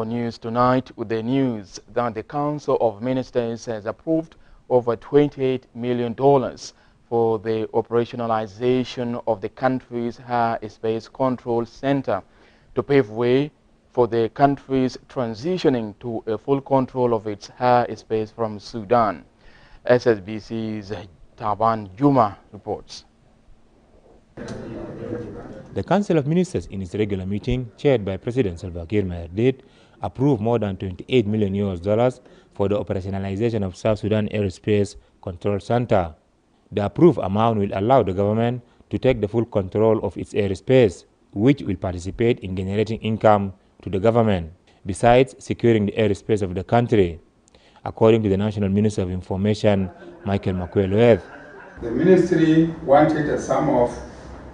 more news tonight with the news that the Council of Ministers has approved over $28 million for the operationalization of the country's Airspace Control Center to pave way for the country's transitioning to a full control of its airspace from Sudan. Ssbc's Juba reports. The Council of Ministers, in its regular meeting, chaired by President Salva Kiir, approved more than $28 million for the operationalization of South Sudan Airspace Control Center. The approved amount will allow the government to take the full control of its airspace, which will participate in generating income to the government, besides securing the airspace of the country, according to the National Minister of Information, Michael Makuelweth. The ministry wanted a sum of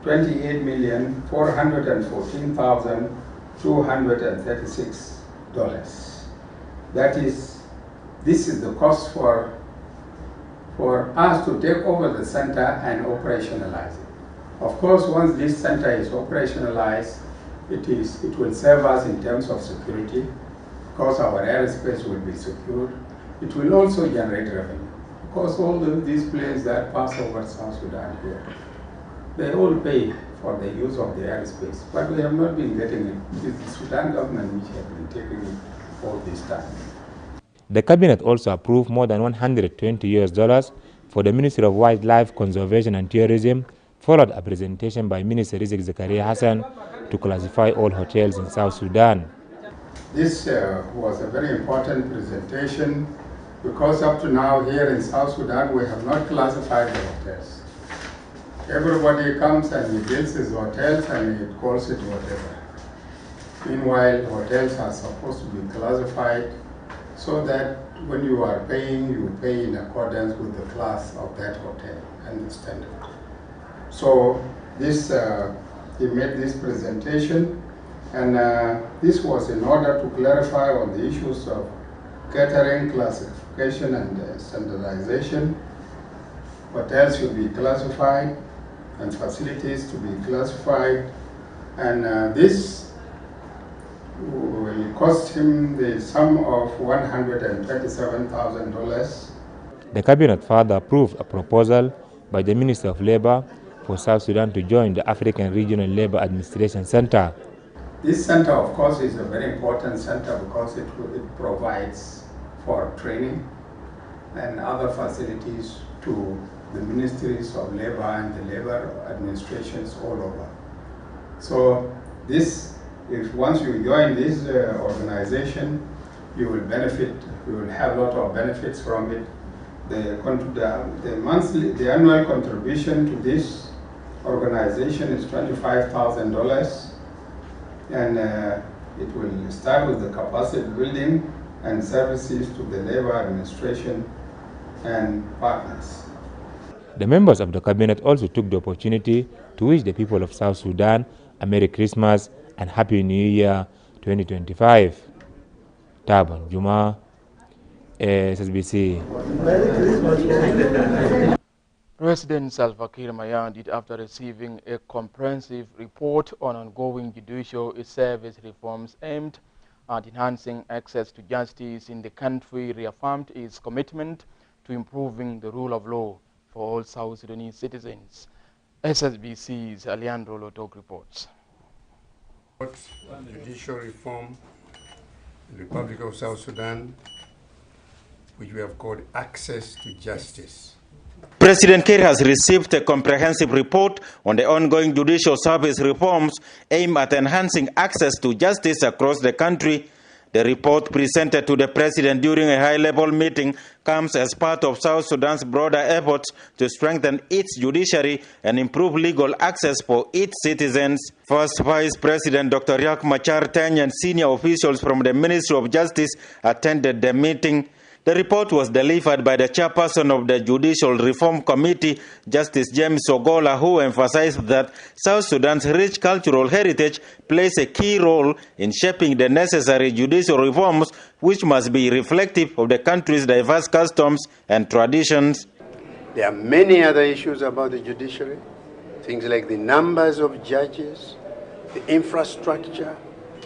$28,414,236. This is the cost for us to take over the center and operationalize it. Of course, once this center is operationalized, it will serve us in terms of security, because our airspace will be secured. It will also generate revenue, because all these planes that pass over South Sudan here, they all pay for the use of the airspace, but we have not been getting it. It is the Sudan government which has been taking it all this time. The cabinet also approved more than $120 for the Ministry of Wildlife Conservation and Tourism, followed a presentation by Minister Rizk Zakaria Hassan to classify all hotels in South Sudan. This was a very important presentation, because up to now here in South Sudan we have not classified the hotels. Everybody comes and he builds his hotels and he calls it whatever. Meanwhile, hotels are supposed to be classified so that when you are paying, you pay in accordance with the class of that hotel and the standard. So this, he made this presentation, and this was in order to clarify on the issues of catering, classification, and standardization. Hotels should be classified and facilities to be classified, and this will cost him the sum of $127,000. The cabinet further approved a proposal by the Minister of Labor for South Sudan to join the African Regional Labor Administration Center. This center, of course, is a very important center because it provides for training and other facilities to the ministries of labor and the labor administrations all over. So this, if once you join this organization, you will benefit, you will have a lot of benefits from it. The annual contribution to this organization is $25,000, and it will start with the capacity building and services to the labor administration and partners. The members of the cabinet also took the opportunity to wish the people of South Sudan a Merry Christmas and Happy New Year 2025. Taban Juma, Ssbc. President Salva Kiir did, after receiving a comprehensive report on ongoing judicial service reforms aimed at enhancing access to justice in the country, reaffirmed its commitment to improving the rule of law for all South Sudanese citizens. Ssbc's Alejandro Lotok reports. Judicial reform in the Republic of South Sudan, which we have called access to justice. President Kiir has received a comprehensive report on the ongoing judicial service reforms aimed at enhancing access to justice across the country. The report presented to the President during a high-level meeting comes as part of South Sudan's broader efforts to strengthen its judiciary and improve legal access for its citizens. First Vice President Dr. Riek Machar Teny and senior officials from the Ministry of Justice attended the meeting. The report was delivered by the chairperson of the Judicial Reform Committee, Justice James Ogola, who emphasized that South Sudan's rich cultural heritage plays a key role in shaping the necessary judicial reforms, which must be reflective of the country's diverse customs and traditions. There are many other issues about the judiciary, things like the numbers of judges, the infrastructure,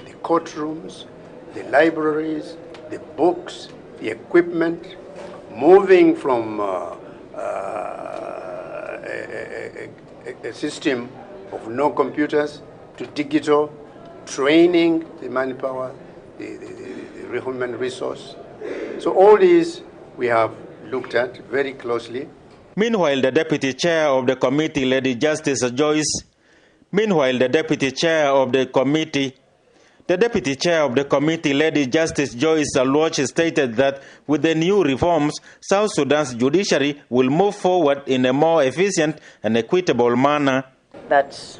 the courtrooms, the libraries, the books, the equipment, moving from a system of no computers to digital, training the manpower, the human resource. So all these we have looked at very closely. Meanwhile, the deputy chair of the committee, Lady Justice Joyce, Lady Justice Joyce Aloch, stated that with the new reforms, South Sudan's judiciary will move forward in a more efficient and equitable manner. That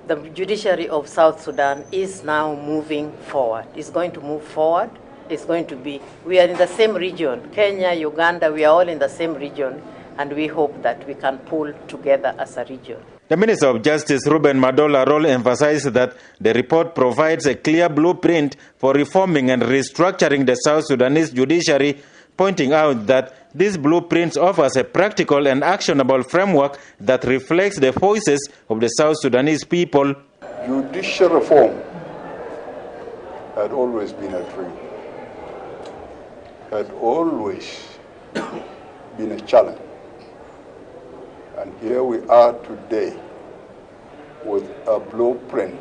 the judiciary of South Sudan is now moving forward. It's going to move forward. It's going to be, we are in the same region, Kenya, Uganda, we are all in the same region, and we hope that we can pull together as a region. The Minister of Justice, Ruben Madola Roll, emphasized that the report provides a clear blueprint for reforming and restructuring the South Sudanese judiciary, pointing out that this blueprint offers a practical and actionable framework that reflects the voices of the South Sudanese people. Judicial reform had always been a dream, had always been a challenge. And here we are today with a blueprint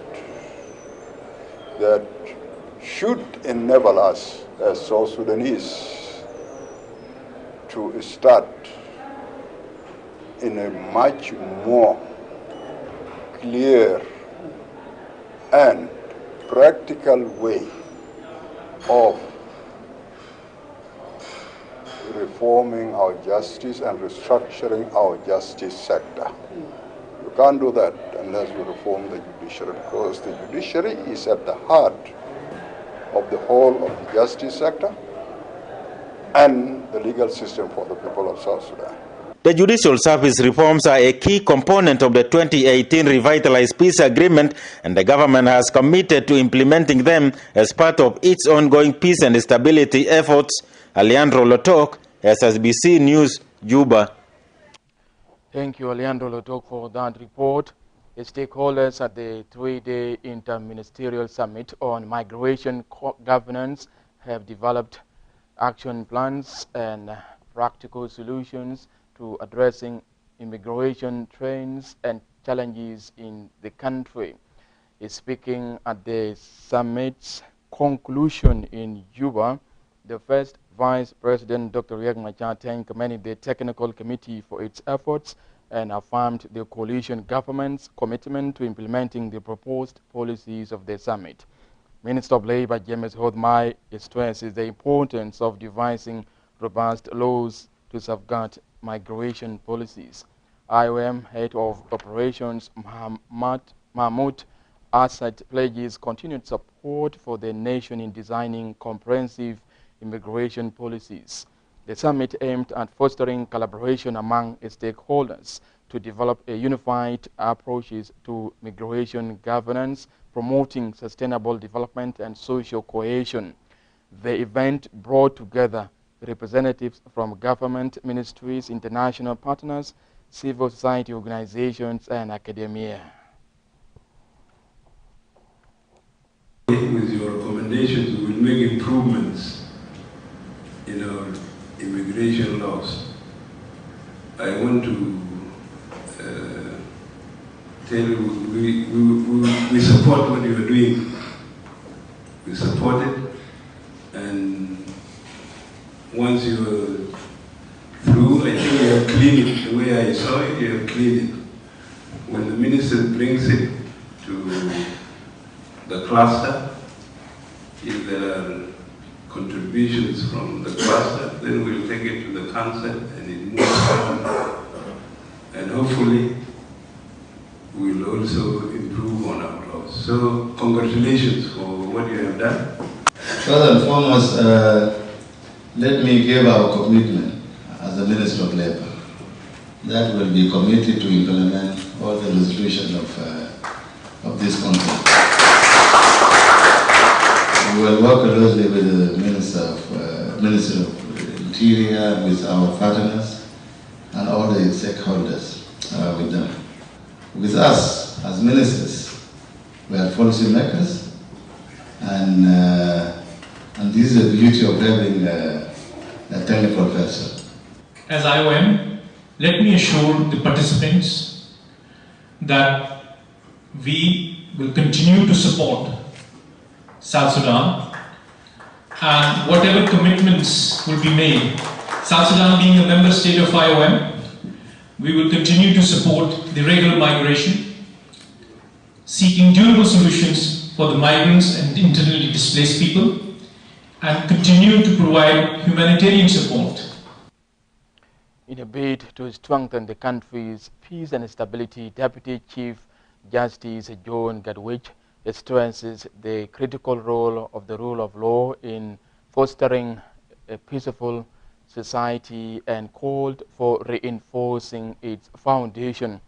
that should enable us as South Sudanese to start in a much more clear and practical way of reforming our justice and restructuring our justice sector. You can't do that unless you reform the judiciary, because the judiciary is at the heart of the whole of the justice sector and the legal system for the people of South Sudan. The judicial service reforms are a key component of the 2018 Revitalized Peace Agreement, and the government has committed to implementing them as part of its ongoing peace and stability efforts. Alejandro Lotok, Ssbc News, Juba. Thank you, Alejandro Lotok, for that report. The stakeholders at the three-day Interministerial Summit on Migration Governance have developed action plans and practical solutions to addressing immigration trends and challenges in the country. Speaking at the summit's conclusion in Juba, the first Vice President Dr. Riek Machar commended the technical committee for its efforts and affirmed the coalition government's commitment to implementing the proposed policies of the summit. Minister of Labour James Hodmai stresses the importance of devising robust laws to safeguard migration policies. IOM Head of Operations Mahmoud Assad pledges continued support for the nation in designing comprehensive immigration policies. The summit aimed at fostering collaboration among stakeholders to develop a unified approaches to migration governance, promoting sustainable development and social cohesion. The event brought together representatives from government, ministries, international partners, civil society organizations, and academia. With your recommendations, we will make improvements in our immigration laws. I want to tell you, we support what you are doing. We support it, and once you are through, I think you have cleaned it. The way I saw it, you have cleaned it. When the minister brings it to the cluster, if there are contributions from the cluster, then we'll take it to the council and it moves on. And hopefully, we'll also improve on our laws. So, congratulations for what you have done. First and foremost, let me give our commitment as the Minister of Labour that will be committed to implement all the resolutions of this country. We will work closely with the Minister of Interior, with our partners, and all the stakeholders with them. With us as ministers, we are policy makers, And this is the beauty of having a technical person. As IOM, let me assure the participants that we will continue to support South Sudan, and whatever commitments will be made, South Sudan being a member state of IOM, we will continue to support the regular migration, seeking durable solutions for the migrants and internally displaced people, and continue to provide humanitarian support. In a bid to strengthen the country's peace and stability, Deputy Chief Justice Deng Goc stresses the critical role of the rule of law in fostering a peaceful society and called for reinforcing its foundation.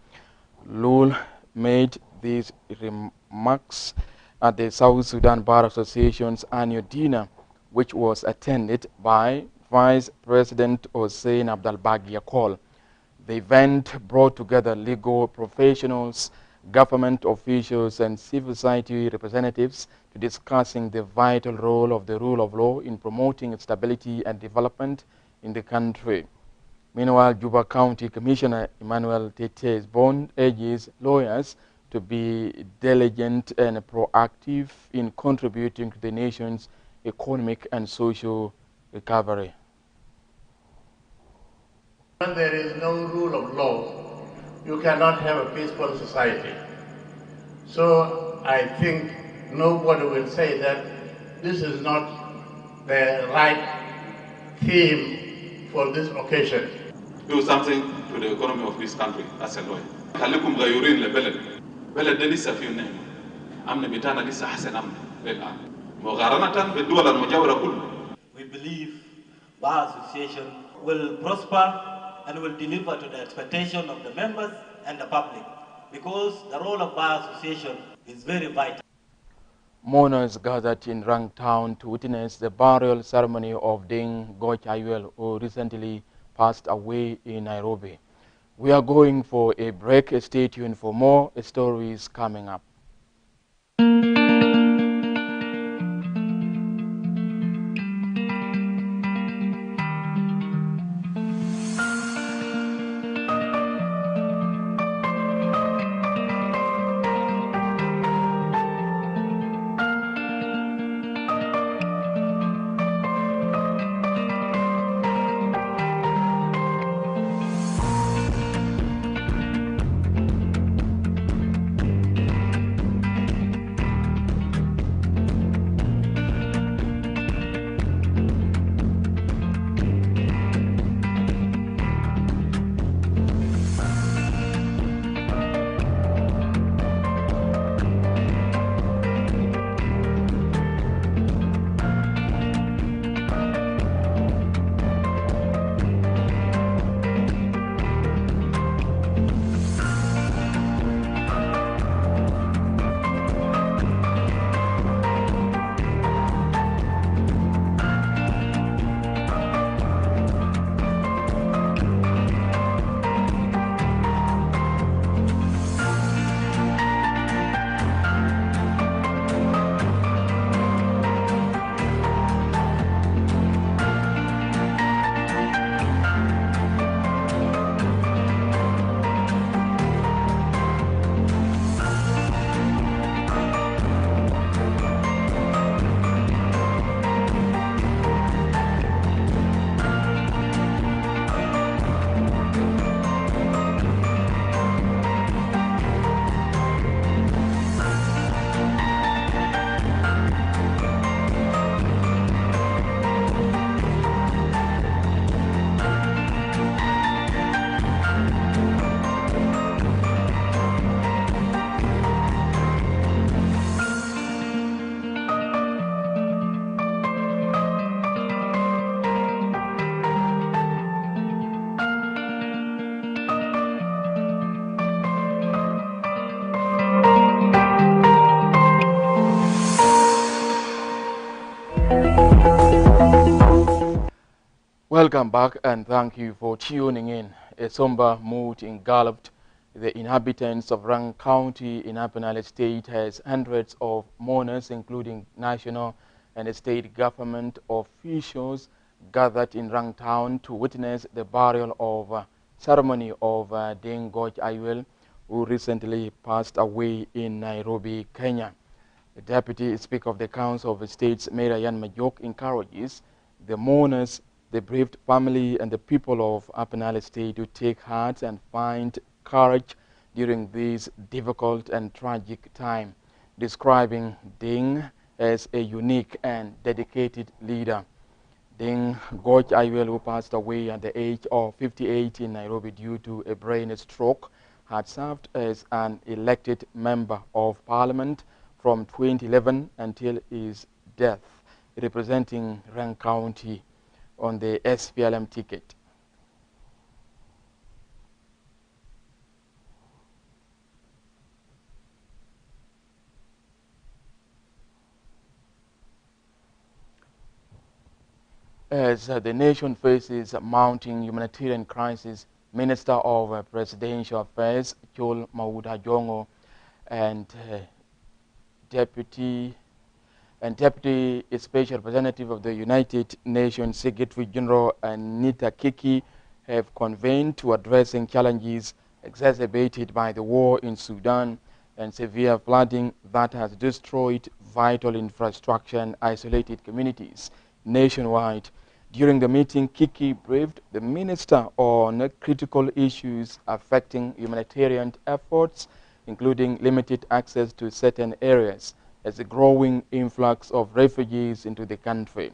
Lul made these remarks at the South Sudan Bar Association's annual dinner, which was attended by Vice President Hossein Abdalbagi Akol. The event brought together legal professionals, government officials, and civil society representatives to discussing the vital role of the rule of law in promoting stability and development in the country. Meanwhile, Juba County Commissioner Emmanuel Tetes Bond urges lawyers to be diligent and proactive in contributing to the nation's economic and social recovery. When there is no rule of law, you cannot have a peaceful society. So I think nobody will say that this is not the right theme for this occasion. Do something to the economy of this country as a lawyer. We believe Bar Association will prosper and will deliver to the expectation of the members and the public, because the role of Bar Association is very vital. Mourners gathered in Rangtown to witness the burial ceremony of Deng Goc, who recently passed away in Nairobi. We are going for a break. Stay tuned for more stories coming up. Welcome back and thank you for tuning in. A somber mood engulfed The inhabitants of Rang County in Upper Nile State has hundreds of mourners, including national and state government officials, gathered in Rang Town to witness the burial of ceremony of Deng Goc, who recently passed away in Nairobi, Kenya. The Deputy Speaker of the Council of the States, Mayor Yan Majok, encourages the mourners, the bereaved family, and the people of Upper Nile State to take heart and find courage during this difficult and tragic time, describing Deng as a unique and dedicated leader. Deng Goc, who passed away at the age of 58 in Nairobi due to a brain stroke, had served as an elected member of parliament from 2011 until his death, representing Rang County on the SPLM ticket. As the nation faces a mounting humanitarian crisis, Minister of Presidential Affairs, Chol Mauda Jongo, and Deputy Special Representative of the United Nations Secretary General Anita Kiki have convened to addressing challenges exacerbated by the war in Sudan and severe flooding that has destroyed vital infrastructure and isolated communities nationwide. During the meeting, Kiki briefed the minister on critical issues affecting humanitarian efforts, including limited access to certain areas as a growing influx of refugees into the country.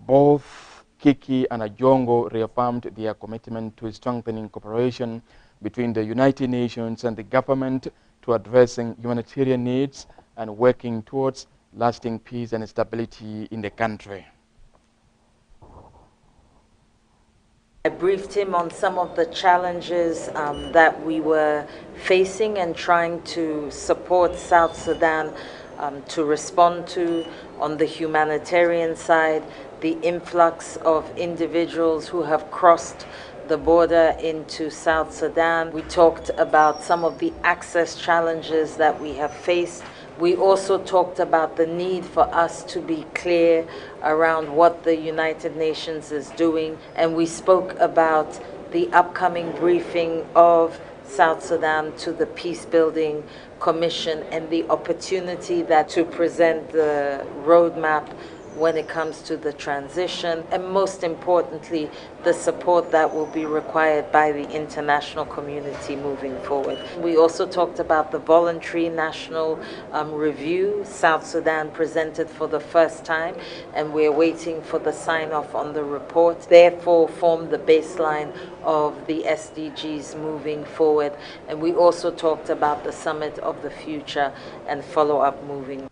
Both Kiki and Ajongo reaffirmed their commitment to strengthening cooperation between the United Nations and the government to addressing humanitarian needs and working towards lasting peace and stability in the country. I briefed him on some of the challenges that we were facing and trying to support South Sudan to respond to. On the humanitarian side, the influx of individuals who have crossed the border into South Sudan. We talked about some of the access challenges that we have faced. We also talked about the need for us to be clear around what the United Nations is doing, and we spoke about the upcoming briefing of South Sudan to the Peace Building Commission and the opportunity that to present the roadmap when it comes to the transition, and most importantly, the support that will be required by the international community moving forward. We also talked about the voluntary national review South Sudan presented for the first time, and we're waiting for the sign-off on the report, therefore form the baseline of the SDGs moving forward. And we also talked about the Summit of the Future and follow-up moving.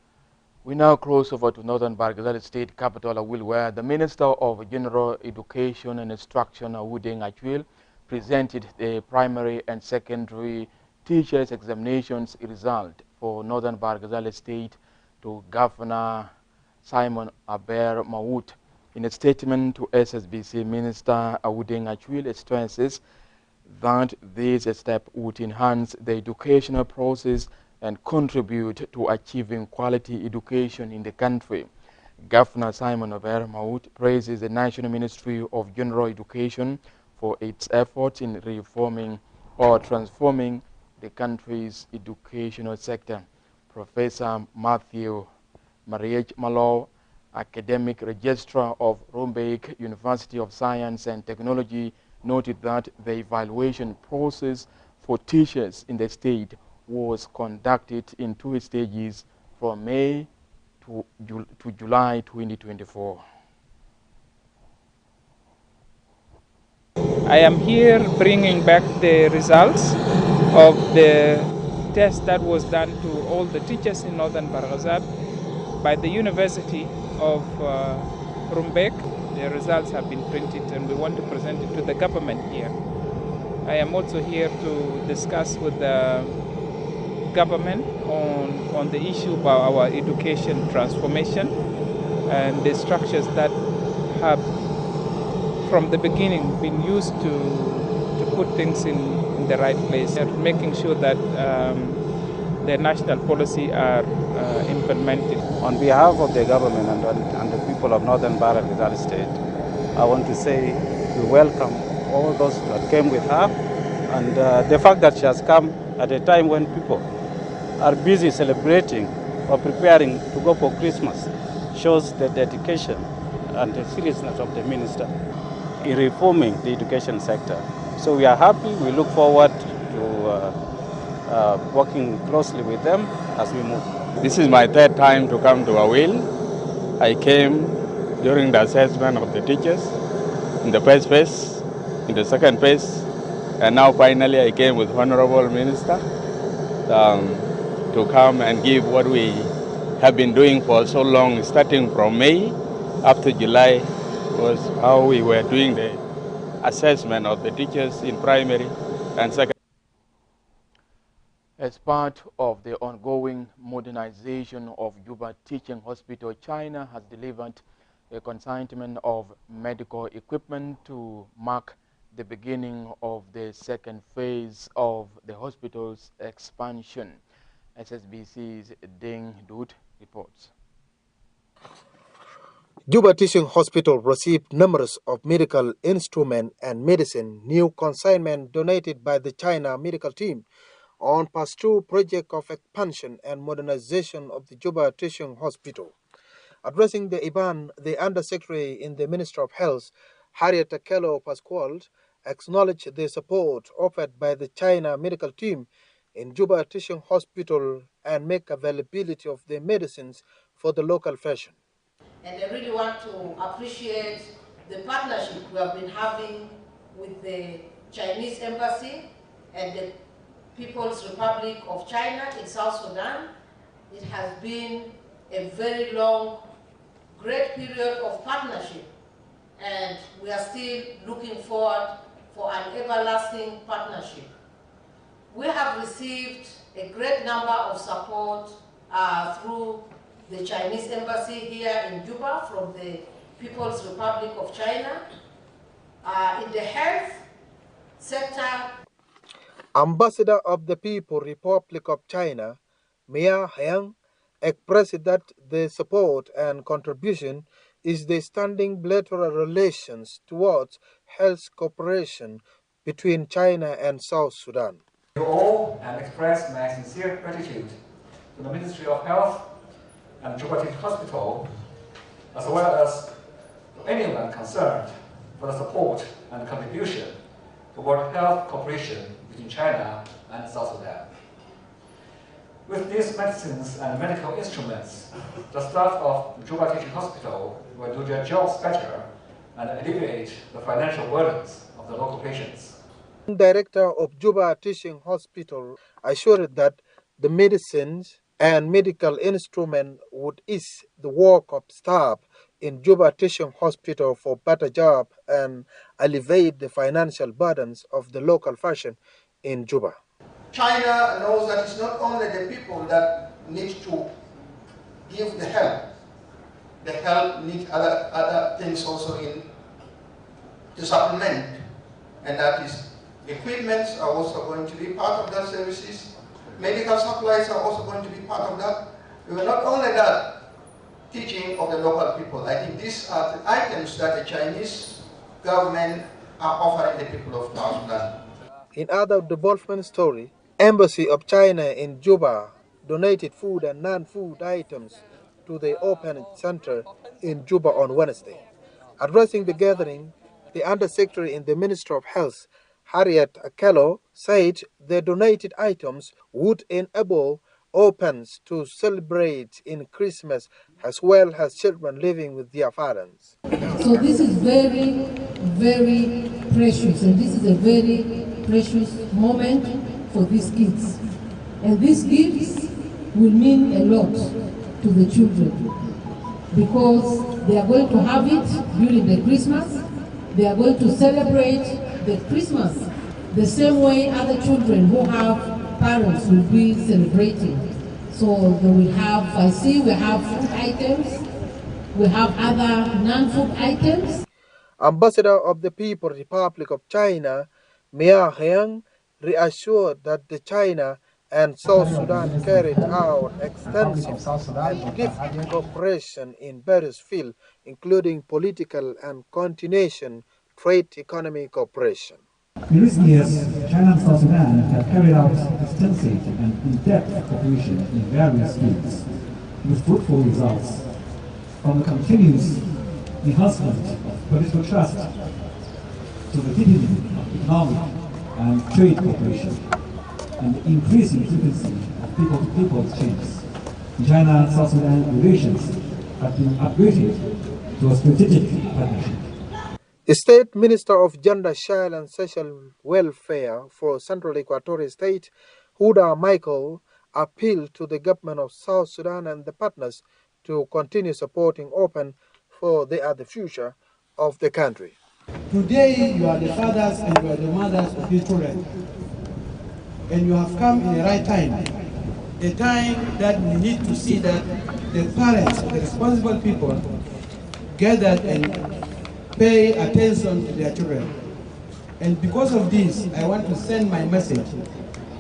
We now cross over to northern Bargazal State capital, where the Minister of General Education and Instruction, Deng Goc, presented the primary and secondary teachers' examinations result for northern Bargazal State to Governor Simon Aber Maut. In a statement to Ssbc, Minister Deng Goc stresses that this step would enhance the educational process and contribute to achieving quality education in the country. Governor Simon Aber Maut praises the National Ministry of General Education for its efforts in reforming or transforming the country's educational sector. Professor Matthew Mariech Malo, Academic Registrar of Rumbek University of Science and Technology, noted that the evaluation process for teachers in the state was conducted in 2 stages from May to July 2024. I am here bringing back the results of the test that was done to all the teachers in Northern Bargazal by the University of Rumbek. The results have been printed and we want to present it to the government here. I am also here to discuss with the government on the issue about our education transformation and the structures that have from the beginning been used to put put things in the right place, and making sure that the national policy are implemented. On behalf of the government and the people of Northern Barakazal State, I want to say we welcome all those that came with her, and the fact that she has come at a time when people are busy celebrating or preparing to go for Christmas shows the dedication and the seriousness of the minister in reforming the education sector. So we are happy. We look forward to working closely with them as we move. This is my third time to come to Awil. I came during the assessment of the teachers in the first phase, in the second phase, and now finally I came with Honorable Minister to come and give what we have been doing for so long, starting from May up to July, was how we were doing the assessment of the teachers in primary and secondary. As part of the ongoing modernization of Juba Teaching Hospital, China has delivered a consignment of medical equipment to mark the beginning of the second phase of the hospital's expansion. Ssbc's Deng Goc reports. Juba Teaching Hospital received numbers of medical instruments and medicine, new consignment donated by the China medical team on Phase 2 project of expansion and modernization of the Juba Teaching Hospital. Addressing the event, the Undersecretary in the Ministry of Health, Harriet Akello Pascual, acknowledged the support offered by the China medical team in Juba Teaching Hospital and make availability of the medicines for the local fashion. And I really want to appreciate the partnership we have been having with the Chinese Embassy and the People's Republic of China in South Sudan. It has been a very long, great period of partnership, and we are still looking forward for an everlasting partnership. We have received a great number of support through the Chinese Embassy here in Juba from the People's Republic of China. In the health sector, Ambassador of the People's Republic of China, Mia Yang, expressed that the support and contribution is the standing bilateral relations towards health cooperation between China and South Sudan. To all, and express my sincere gratitude to the Ministry of Health and Juba Teaching Hospital, as well as to anyone concerned for the support and contribution toward health cooperation between China and South Sudan. With these medicines and medical instruments, the staff of Juba Teaching Hospital will do their jobs better and alleviate the financial burdens of the local patients. Director of Juba Teaching Hospital assured that the medicines and medical instruments would ease the work of staff in Juba Teaching Hospital for better job and alleviate the financial burdens of the local fashion in Juba. China knows that it's not only the people that need to give the help needs other things also in to supplement, and that is equipments are also going to be part of that services. Medical supplies are also going to be part of that. Not only that, teaching of the local people. I think these are the items that the Chinese government are offering the people of South Sudan. In other development story, Embassy of China in Juba donated food and non-food items to the orphanage center in Juba on Wednesday. Addressing the gathering, the Undersecretary in the Ministry of Health, Harriet Akello, said the donated items would enable orphans to celebrate in Christmas as well as children living with their parents. So this is very, very precious, and this is a very precious moment for these kids. And these gifts will mean a lot to the children because they are going to have it during the Christmas. They are going to celebrate the Christmas the same way other children who have parents will be celebrating. So they will have, I see we have food items, we have other non-food items. Ambassador of the People's Republic of China, Mia Heng reassured that the China and South Sudan carried out extensive and deep cooperation in various fields, including political and continuation trade economy cooperation. In recent years, China and South Sudan have carried out extensive and in-depth cooperation in various fields, with fruitful results, from the continuous enhancement of political trust to the deepening of economic and trade cooperation, and the increasing frequency of people-to-people exchanges. China and South Sudan relations have been upgraded to a strategic partnership. State Minister of Gender, Child and Social Welfare for Central Equatorial State, Huda Michael, appealed to the government of South Sudan and the partners to continue supporting OPEN for the future of the country. Today you are the fathers and you are the mothers of these children, and you have come in the right time, a time that we need to see that the parents, the responsible people, gathered and pay attention to their children. And because of this, I want to send my message,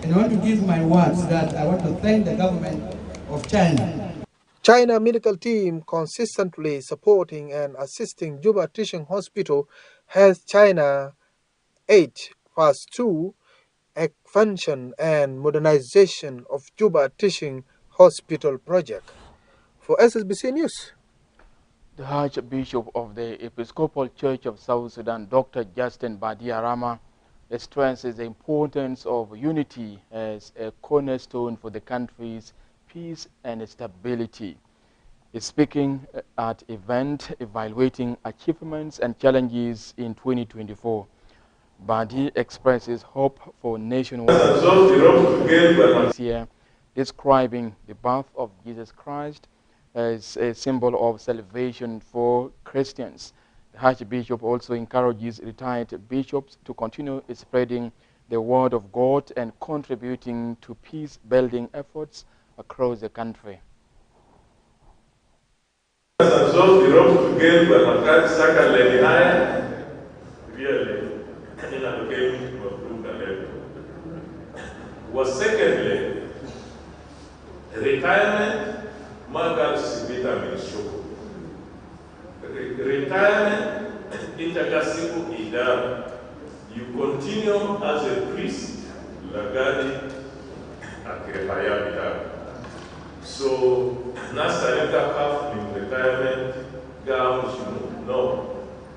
and I want to give my words that I want to thank the government of China. China medical team consistently supporting and assisting Juba Teaching Hospital has China 8+2 expansion and modernization of Juba Teaching Hospital project. For Ssbc News, the Archbishop of the Episcopal Church of South Sudan, Dr. Justin Badiarama, stresses the importance of unity as a cornerstone for the country's peace and stability. Speaking at an event evaluating achievements and challenges in 2024, Badi expresses hope for nationwide this year, describing the birth of Jesus Christ as a symbol of salvation for Christians. The Archbishop also encourages retired bishops to continue spreading the word of God and contributing to peace-building efforts across the country. Secondly, retirement magal sibita minshoko. Retirement itagasiku idara. You continue as a priest, lagadi akirehaya bidara. So nasareka kaf in retirement gam shinu no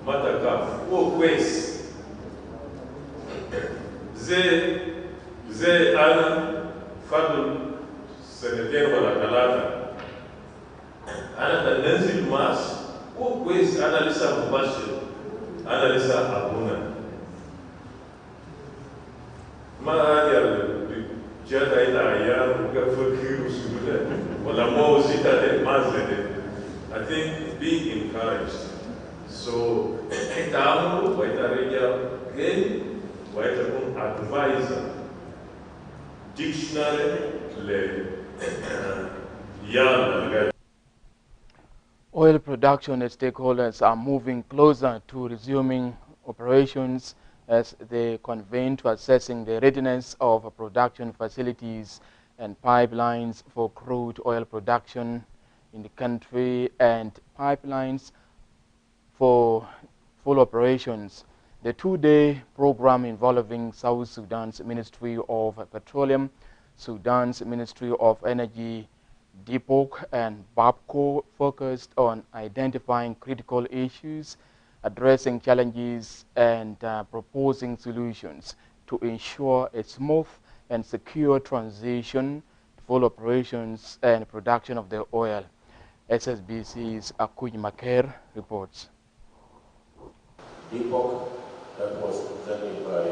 mata kaf o kwes ze ana fadul seneten wala talata ana tanzil mas o kwes ana lisa mubashir ana lisa abuna ma ya jada ila ya gafakiru sudule wala mawzita de mazede. I think being encouraged. So itamu waitareja gen waitakun advisor dictionary le ya. Oil production stakeholders are moving closer to resuming operations as they convene to assessing the readiness of production facilities and pipelines for crude oil production in the country and pipelines for full operations. The two-day program involving South Sudan's Ministry of Petroleum, Sudan's Ministry of Energy, DPOC and BAPCO focused on identifying critical issues, addressing challenges and proposing solutions to ensure a smooth and secure transition to full operations and production of the oil. Ssbc's Akuny Maker reports. DPOC that was presented by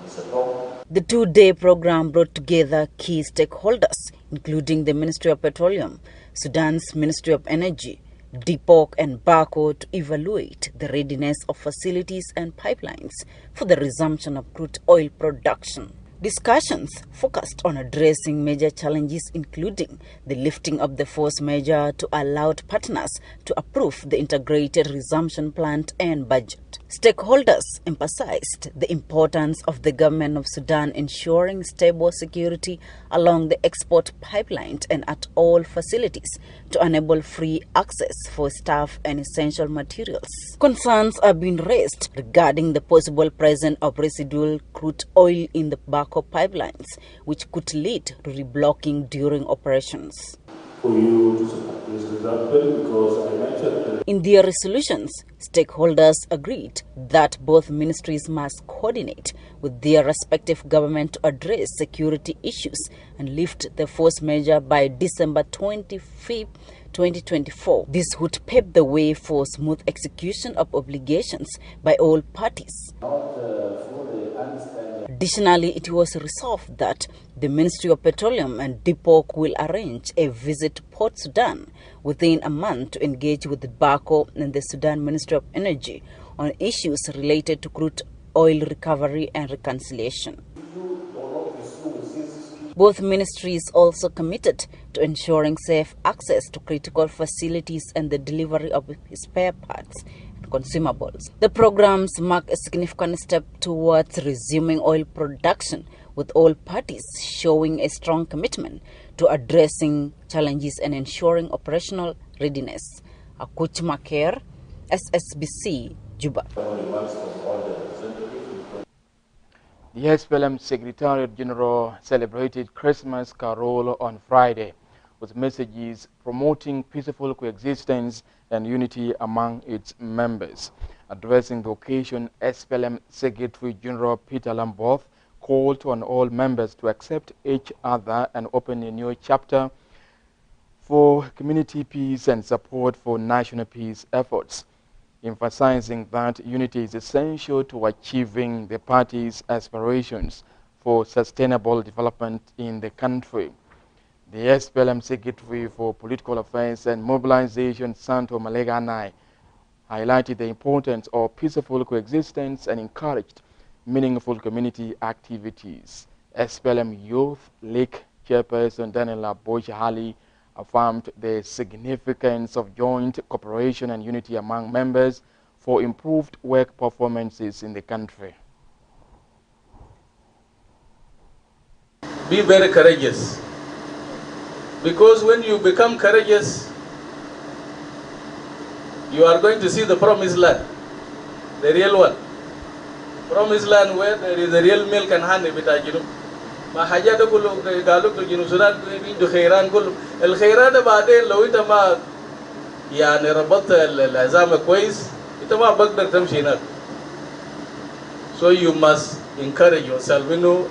Mr. Tom. The two-day program brought together key stakeholders, including the Ministry of Petroleum, Sudan's Ministry of Energy, DPOC and BAPCO, to evaluate the readiness of facilities and pipelines for the resumption of crude oil production. Discussions focused on addressing major challenges, including the lifting of the force majeure to allow partners to approve the integrated resumption plan and budget. Stakeholders emphasized the importance of the government of Sudan ensuring stable security along the export pipeline and at all facilities to enable free access for staff and essential materials. Concerns have been raised regarding the possible presence of residual crude oil in the Bako pipelines, which could lead to reblocking during operations. For you to support this development, because I mentioned in their resolutions, stakeholders agreed that both ministries must coordinate with their respective government to address security issues and lift the force measure by December 25, 2024. This would pave the way for smooth execution of obligations by all parties. Additionally, it was resolved that the Ministry of Petroleum and Deepak will arrange a visit to Port Sudan within a month to engage with Bako and the Sudan Ministry of Energy on issues related to crude oil recovery and reconciliation. Both ministries also committed to ensuring safe access to critical facilities and the delivery of spare parts and consumables. The programs mark a significant step towards resuming oil production, with all parties showing a strong commitment to addressing challenges and ensuring operational readiness. Akuch Maker, Ssbc, Juba. The SPLM Secretariat General celebrated Christmas Carol on Friday with messages promoting peaceful coexistence and unity among its members. Addressing the occasion, SPLM Secretary General Peter Lamboth called on all members to accept each other and open a new chapter for community peace and support for national peace efforts, emphasizing that unity is essential to achieving the party's aspirations for sustainable development in the country. The SPLM Secretary for Political Affairs and Mobilization, Santo Maleganai, highlighted the importance of peaceful coexistence and encouraged meaningful community activities. SPLM Youth League Chairperson Daniela Bochahali affirmed the significance of joint cooperation and unity among members for improved work performances in the country. Be very courageous, because when you become courageous, you are going to see the promised land, the real one. Promised land where there is a real milk and honey بتاعجنو ما حاجات كله قالوا في جنوب السودان عنده خيران كله الخيران بعدين لو انت ما يعني ربطت العظام كويس انت ما بقدر تمشي هناك. So you must encourage yourself, you know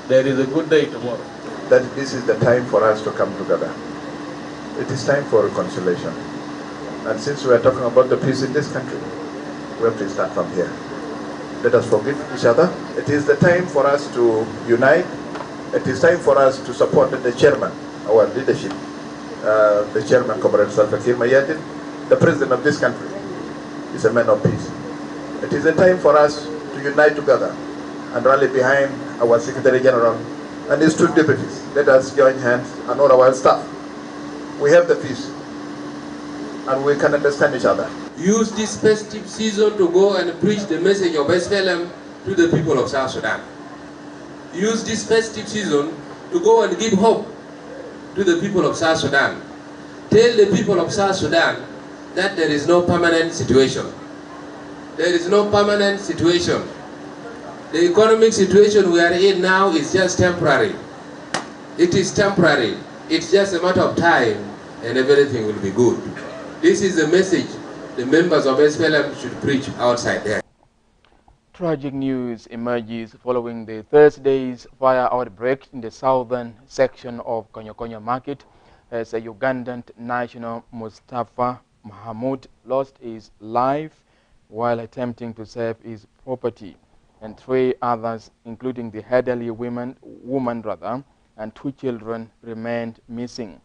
there is a good day tomorrow. That this is the time for us to come together. It is time for reconciliation. And since we are talking about the peace in this country, we have to start from here. Let us forgive each other. It is the time for us to unite. It is time for us to support the chairman, our leadership, the chairman, Comrade Salva Kiir Mayardit, the president of this country, is a man of peace. It is a time for us to unite together and rally behind our Secretary General and his two deputies. Let us join hands and all our staff. We have the peace and we can understand each other. Use this festive season to go and preach the message of SPLM to the people of South Sudan. Use this festive season to go and give hope to the people of South Sudan. Tell the people of South Sudan that there is no permanent situation. There is no permanent situation. The economic situation we are in now is just temporary. It is temporary. It's just a matter of time and everything will be good. This is the message the members of SPLM should preach outside there. Tragic news emerges following the Thursday's fire outbreak in the southern section of Konyokonyo market as a Ugandan national, Mustafa Mahamud, lost his life while attempting to save his property, and 3 others, including the elderly woman and 2 children, remained missing.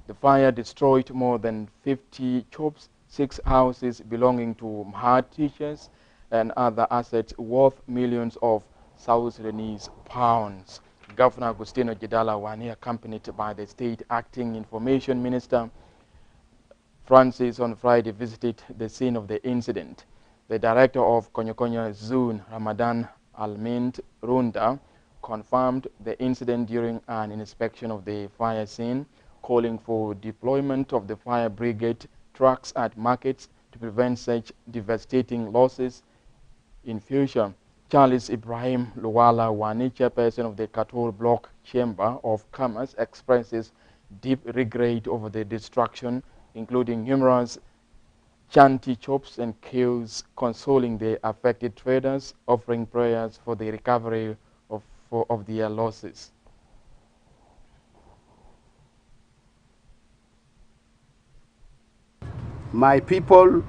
The fire destroyed more than 50 shops, 6 houses belonging to Mahad teachers, and other assets worth millions of South Sudanese pounds. Governor Agustino Jidala Wani, accompanied by the state acting information minister Francis, on Friday visited the scene of the incident. The director of Konyokonyo Zone, Ramadan Almint Runda, confirmed the incident during an inspection of the fire scene, calling for deployment of the fire brigade trucks at markets to prevent such devastating losses in future. Charles Ibrahim Luwala Wani, chairperson of the Kator Block Chamber of Commerce, expresses deep regret over the destruction, including numerous chanty chops and queues, consoling the affected traders, offering prayers for the recovery of their losses. My people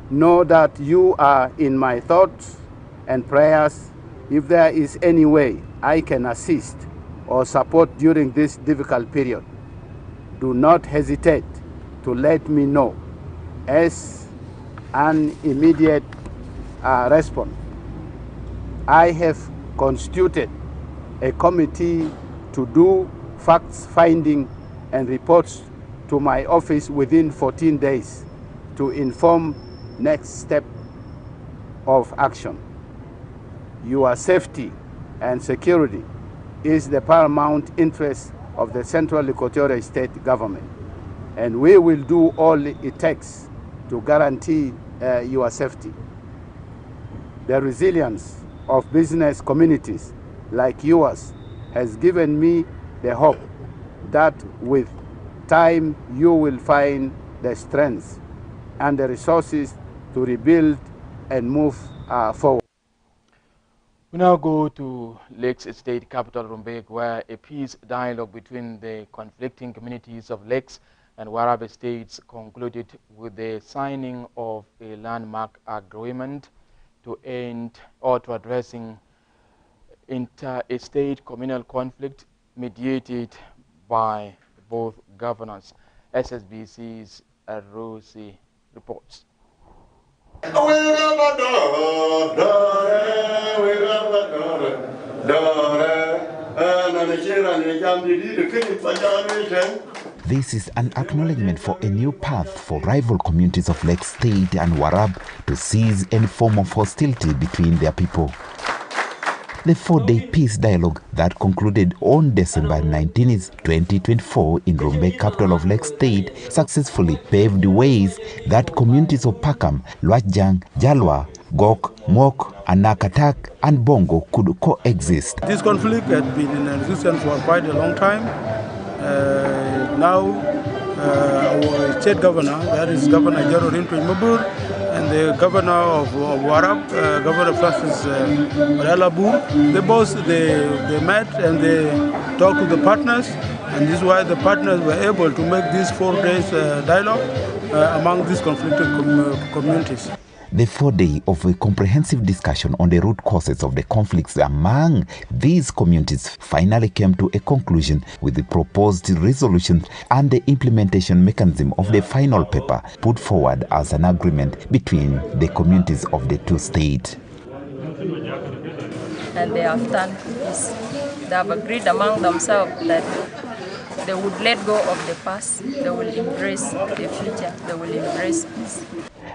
know that you are in my thoughts and prayers. If there is any way I can assist or support during this difficult period, do not hesitate to let me know as an immediate response. I have constituted a committee to do facts finding and reports to my office within 14 days to inform next step of action. Your safety and security is the paramount interest of the Central Equatorial State government, and we will do all it takes to guarantee your safety. The resilience of business communities like yours has given me the hope that with time you will find the strength and the resources to rebuild and move forward. We now go to Lakes State capital Rumbek, where a peace dialogue between the conflicting communities of Lakes and Warab states concluded with the signing of a landmark agreement to end or to addressing inter-state communal conflict mediated by both governors. Ssbc's Arusi reports. This is an acknowledgement for a new path for rival communities of Lake State and Warab to cease any form of hostility between their people. The four-day peace dialogue that concluded on December 19, 2024 in Rumbek, capital of Lake State, successfully paved ways that communities of Pakam, Luajang, Jalwa, Gok, Mok, Anakatak, and Bongo could coexist. This conflict had been in existence for quite a long time. Now, our state governor, that is Governor Jarorin Mabur, and the governor of Warab, Governor Francis Malalabu, they met and they talked to the partners, and this is why the partners were able to make this 4 days dialogue among these conflicted communities. The 4 days of a comprehensive discussion on the root causes of the conflicts among these communities finally came to a conclusion with the proposed resolutions and the implementation mechanism of the final paper put forward as an agreement between the communities of the two states. And they have done this. They have agreed among themselves that they would let go of the past, they will embrace the future, they will embrace peace.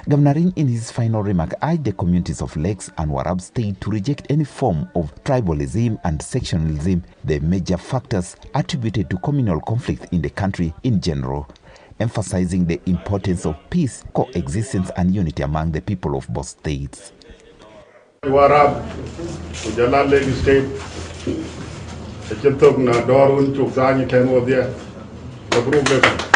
Governor Ring, in his final remark, urged the communities of Lakes and Warab State to reject any form of tribalism and sectionalism, the major factors attributed to communal conflict in the country in general, emphasizing the importance of peace, coexistence, and unity among the people of both states. Warab, Ujala Lake State, Echiltok na Dorun Chukzani Kenwo there, the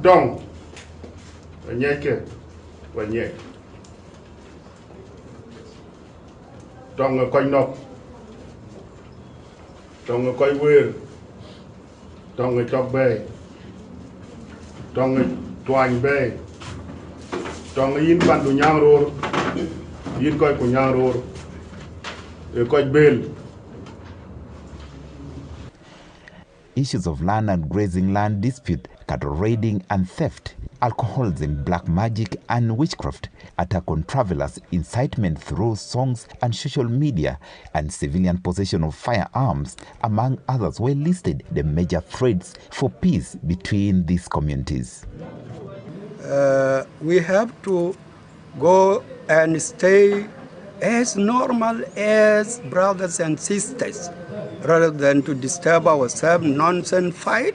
Dong, Wanyeke, Wanyek. Dong a coin knock. Dong a coin weir. Dong a chop bay. Dong a twine bay. Dong a yin pan to yang roar. Yin koi ku yang roar. A koi bill. Issues of land and grazing land dispute cattle raiding and theft, alcoholism, black magic and witchcraft, attack on travelers, incitement through songs and social media, and civilian possession of firearms, among others, were listed the major threats for peace between these communities. We have to go and stay as normal as brothers and sisters, rather than to disturb ourselves, nonsense fight,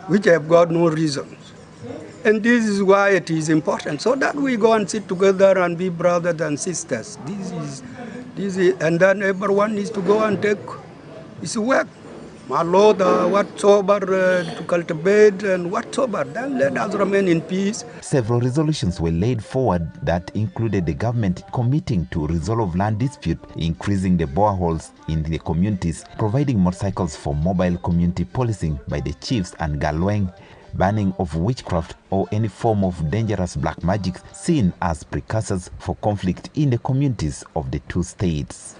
which have got no reason. And this is why it is important, so that we go and sit together and be brothers and sisters. This is, and then everyone needs to go and take his work. My Lord, whatsoever to cultivate and whatsoever, then let us remain in peace. Several resolutions were laid forward that included the government committing to resolve land dispute, increasing the boreholes in the communities, providing motorcycles for mobile community policing by the chiefs and Galweng, banning of witchcraft or any form of dangerous black magic seen as precursors for conflict in the communities of the two states.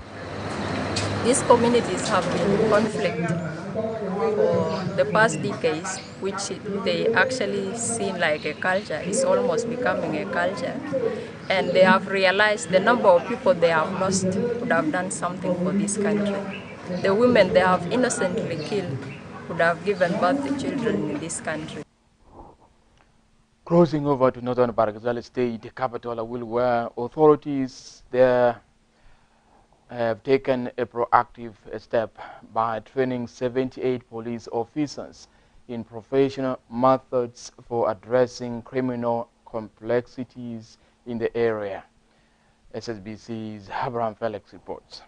These communities have been in conflict for the past decades, which they actually seen like a culture. It's almost becoming a culture. And they have realized the number of people they have lost would have done something for this country. The women they have innocently killed would have given birth to children in this country. Crossing over to northern Bargazal State, the capital, where authorities there have taken a proactive step by training 78 police officers in professional methods for addressing criminal complexities in the area. Ssbc's Abraham Felix reports.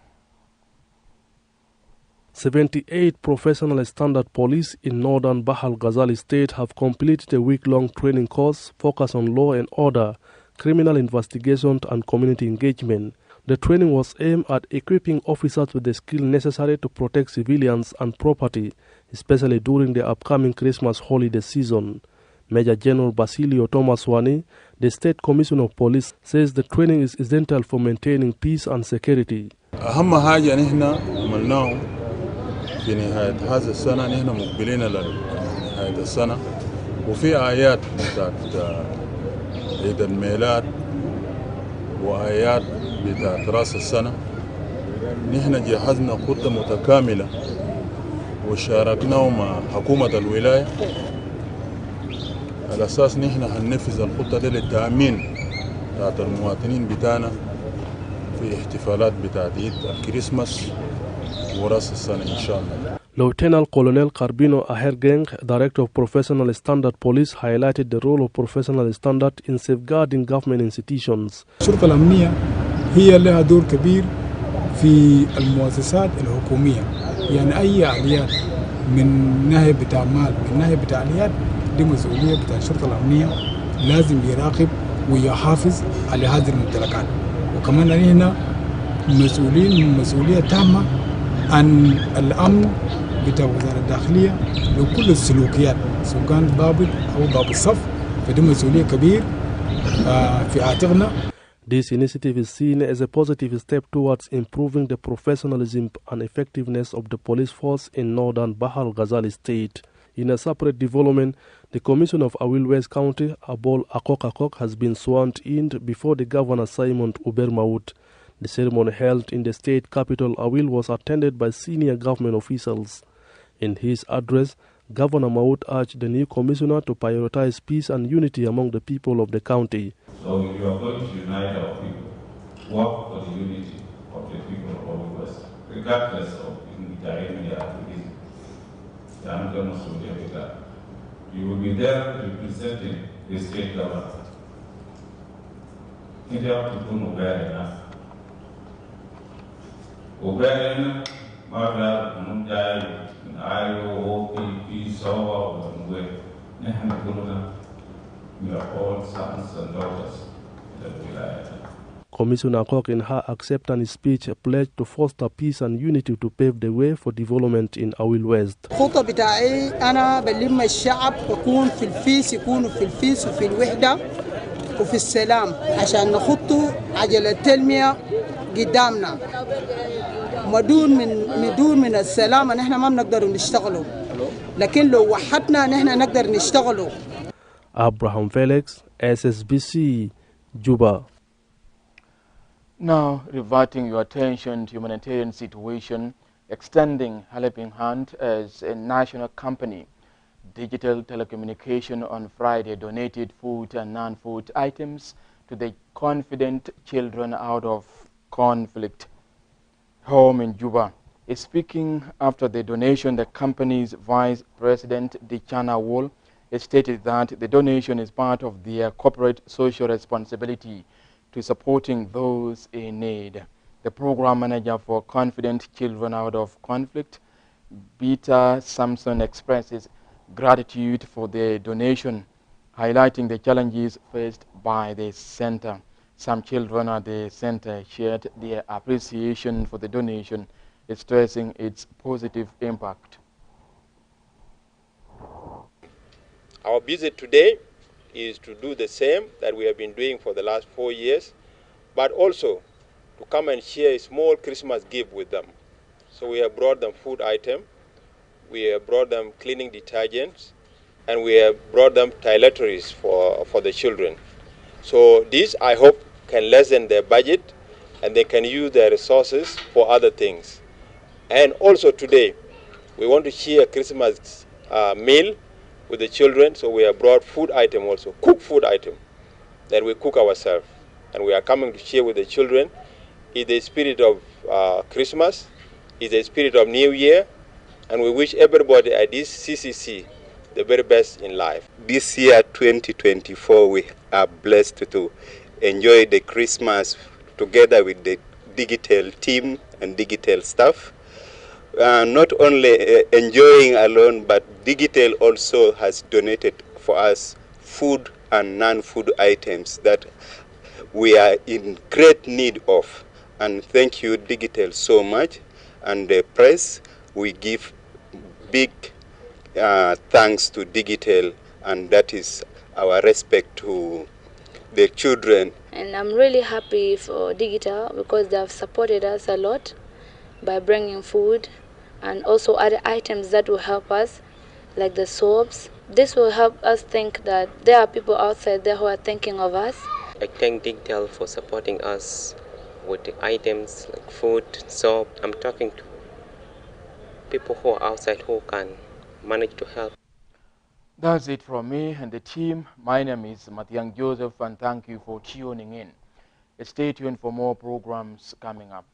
78 professional standard police in northern Bahal Ghazali state have completed a week-long training course focused on law and order, criminal investigation and community engagement. The training was aimed at equipping officers with the skill necessary to protect civilians and property, especially during the upcoming Christmas holiday season. Major General Basilio Thomas Wani, the State Commissioner of Police, says the training is essential for maintaining peace and security. أهم حاجة نحن عملناه في نهاية هذا السنة، نحن مقبلين لنهاية السنة وفي آيات بتاعت عيد الميلاد وآيات بتاعت رأس السنة. نحن جهزنا خطة متكاملة وشاركناه مع حكومة الولاية على أساس نحن هننفذ الخطة دي للتأمين بتاعت المواطنين بتاعنا في احتفالات بتاعت عيد الكريسماس ورأس السنة إن شاء الله. Lieutenant Colonel Carbino Ahergeng, Director of Professional Standard Police, highlighted the role of professional standard in safeguarding government institutions. الشرطة الأمنية هي لها دور كبير في المؤسسات الحكومية، يعني أي عمليات من ناحية بتاع مال، من ناحية بتاع عمليات، دي مسؤولية بتاع الشرطة الأمنية، لازم يراقب ويحافظ على هذه الممتلكات. وكمان نحن مسؤولين مسؤولية تامة عن الأمن بتاع وزارة الداخلية لكل السلوكيات، سواء كان ضابط أو ضابط صف، فدي مسؤولية كبير في عاتقنا. This initiative is seen as a positive step towards improving the professionalism and effectiveness of the police force in northern Bahal Ghazali state. In a separate development, the Commissioner of Awil West County, Abol Akok, has been sworn in before the Governor Simon Uber Maut. The ceremony held in the state capital, Awil, was attended by senior government officials. In his address, Governor Maut urged the new commissioner to prioritize peace and unity among the people of the county. So you are going to unite our people, work for the unity of the people of Awil West, regardless of Humanitarian activism. You will be there representing the state government. Think you have to do enough. Obeying Marla, Mundai, Io, OPP, Sawa, and Way, Nehamaguna, we are all sons and daughters of the Wilayah. Commissioner Kok, in her acceptance speech, pledged to foster peace and unity to pave the way for development in Awil West. الخطة بتاعي أنا بلم الشعب يكون في الفيس، يكونوا في الفيس وفي الوحدة وفي السلام عشان نخطوا عجلة التنمية قدامنا. مدون من السلام نحن ما بنقدر نشتغلوا. لكن لو وحدنا نحن نقدر نشتغلوا. Abraham Felix, Ssbc, Juba. Now, reverting your attention to humanitarian situation, extending helping hand as a national company, Digital Telecommunication on Friday donated food and non-food items to the confident children out of conflict home in Juba. Speaking after the donation, the company's vice president, Dichana Wall, stated that the donation is part of their corporate social responsibility to supporting those in need. The program manager for Confident Children Out of Conflict, Beta Samson, expresses gratitude for the donation, highlighting the challenges faced by the center. Some children at the center shared their appreciation for the donation, stressing its positive impact. Our visit today is to do the same that we have been doing for the last 4 years, but also to come and share a small Christmas gift with them. So we have brought them food items, we have brought them cleaning detergents, and we have brought them toiletries for the children. So this, I hope, can lessen their budget and they can use their resources for other things. And also today, we want to share a Christmas meal with the children, so we have brought food item also, cooked food item that we cook ourselves. And we are coming to share with the children. It's the spirit of Christmas, it's the spirit of New Year, and we wish everybody at this CCC the very best in life. This year, 2024, we are blessed to enjoy the Christmas together with the digital team and digital staff. Not only enjoying alone, but Digital also has donated for us food and non-food items that we are in great need of. And thank you, Digital, so much. And the press, we give big thanks to Digital, and that is our respect to the children. And I'm really happy for Digital because they have supported us a lot by bringing food and also other items that will help us, like the soaps. This will help us think that there are people outside there who are thinking of us. I thank Digital for supporting us with the items like food, soap. I'm talking to people who are outside who can manage to help. That's it from me and the team. My name is Matiang Joseph, and thank you for tuning in. Stay tuned for more programs coming up.